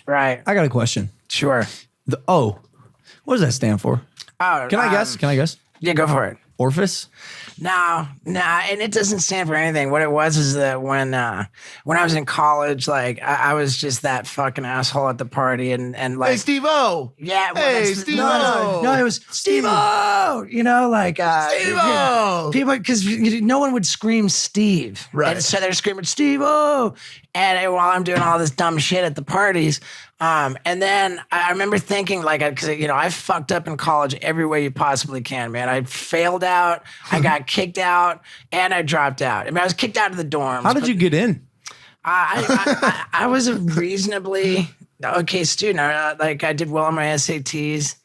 Right. I got a question. Sure. The O, what does that stand for? Oh, Can I guess? Can I guess? Yeah, go for it. Orifice? No, and it doesn't stand for anything. What it was is that when I was in college, like I was just that fucking asshole at the party, and like Hey, Steve-O. yeah, well, Hey, that's- Steve-O. no, it was Steve-O. You know, like Steve-O. people because no one would scream Steve, Right. And so they're screaming Steve-O, and while I'm doing all this dumb shit at the parties. And then I remember thinking, like, because I fucked up in college every way you possibly can, man. I failed out, I got kicked out, and I dropped out. I mean, I was kicked out of the dorms. How did you get in? I was a reasonably okay student. I did well on my SATs.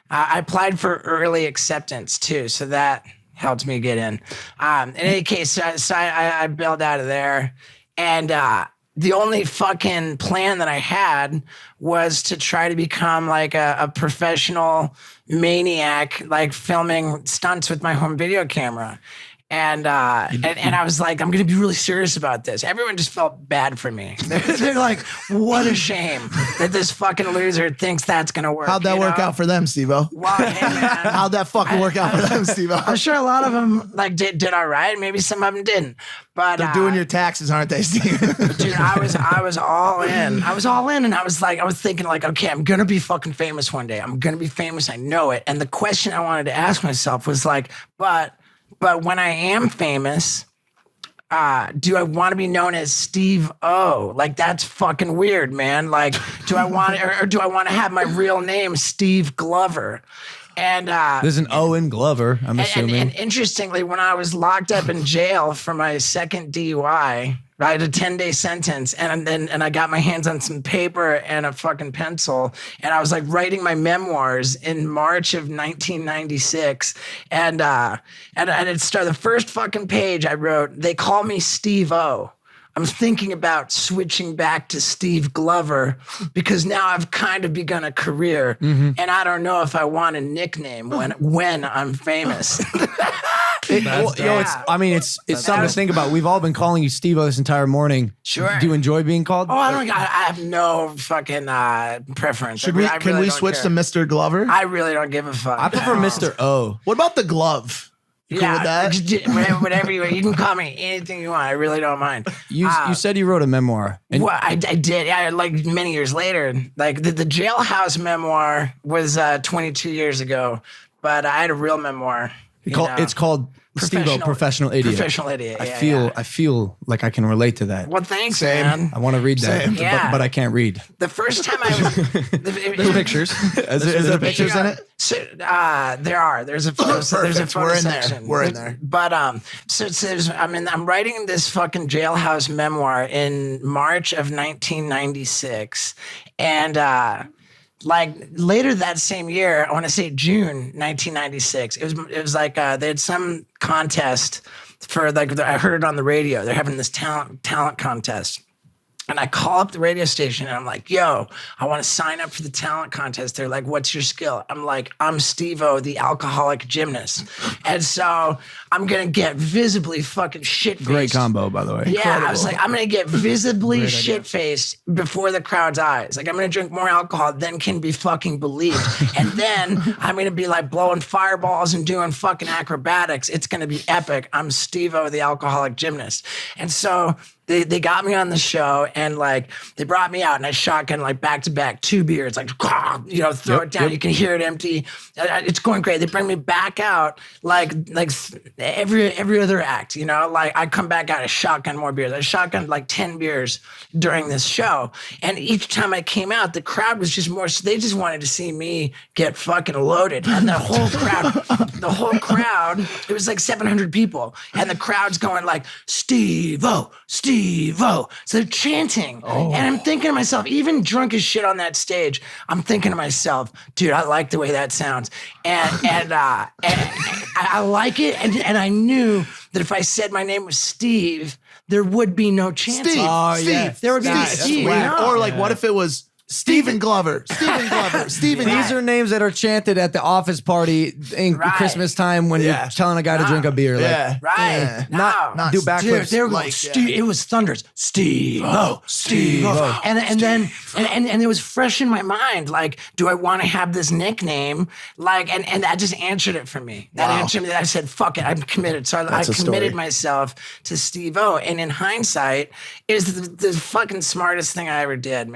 I applied for early acceptance too, so that helped me get in. In any case, so I bailed out of there, and the only fucking plan that I had was to try to become like a professional maniac, like filming stunts with my home video camera. And I was like, I'm going to be really serious about this. Everyone just felt bad for me. They're like, what a shame that this fucking loser thinks that's going to work. How'd that work out for them, Steve-O? Well, hey, man. How'd that fucking work out for them, Steve-O? I'm sure a lot of them like did all right. Maybe some of them didn't. But They're doing your taxes, aren't they, Steve? dude, I was all in. I was all in, and I was thinking like, okay, I'm gonna be fucking famous one day. I'm gonna be famous. I know it. And the question I wanted to ask myself was like, but when I am famous, do I want to be known as Steve O? Like that's fucking weird, man. Like, do I want or do I want to have my real name, Steve Glover? And There's an O in Glover, I'm assuming. and interestingly, when I was locked up in jail for my second DUI, I had a 10-day sentence, and I got my hands on some paper and a fucking pencil, and I was like writing my memoirs in March of 1996, and it started the first fucking page I wrote. They call me Steve O. I'm thinking about switching back to Steve Glover because now I've kind of begun a career, and I don't know if I want a nickname when I'm famous. It's something to think about. We've all been calling you Steve-O this entire morning. Sure. Do you enjoy being called? Oh, I have no fucking preference. Can I we really switch to don't care. Mr. Glover? I really don't give a fuck. I prefer Mr. O. What about the glove? You cool with that? Whatever you can call me anything you want. I really don't mind. You said you wrote a memoir. And Well, I did. Yeah, like many years later. Like the jailhouse memoir was 22 years ago, but I had a real memoir. it's called Steve-O, Professional Idiot. Professional Idiot. I feel like I can relate to that. Well, thanks, Same. man. I want to read that, Yeah. but I can't read. The first time I was There's pictures. Is there pictures in it? So, there are. There's a photo. There's a Perfect. photo We're in there. section. We're in there. But I'm writing this fucking jailhouse memoir in March of 1996, and like later that same year, I want to say June 1996. It was like they had some contest for like I heard it on the radio. They're having this talent contest. And I call up the radio station and I'm like, yo, I want to sign up for the talent contest. They're like, what's your skill? I'm like, I'm Steve-O, the alcoholic gymnast. And so I'm going to get visibly fucking shit-faced. Great combo, by the way. Yeah, I was like, I'm going to get visibly shit-faced before the crowd's eyes. Like, I'm going to drink more alcohol than can be fucking believed. And then I'm going to be like blowing fireballs and doing fucking acrobatics. It's going to be epic. I'm Steve-O, the alcoholic gymnast. And so they got me on the show and like they brought me out and I shotgun like back to back 2 beers, like, throw it down. You can hear it empty. It's going great. They bring me back out like every other act, like I come back out, I shotgun more beers. I shotgunned like 10 beers during this show. And each time I came out, the crowd was just more, so they just wanted to see me get fucking loaded. And the whole crowd, it was like 700 people. And the crowd's going like, Steve-O, Steve-O. So they're chanting. And I'm thinking to myself, even drunk as shit on that stage, I'm thinking to myself, dude, I like the way that sounds. And I like it. And I knew that if I said my name was Steve, there would be no chanting. Steve. Oh, Steve. yeah. There would be Steve. Steve. Weird. No. Or like, what if it was Stephen Glover. Stephen Glover. Stephen. These are names that are chanted at the office party in Christmas time when you're telling a guy to drink a beer. Like, Right. Not do backflips. Dude, they were going, like, Steve. It was Thunders. Steve. Oh, Steve. And then it was fresh in my mind. Like, do I want to have this nickname? Like, and that just answered it for me. That answered me. I said, fuck it. I'm committed. So I committed myself to Steve O. And in hindsight, it was the fucking smartest thing I ever did, man.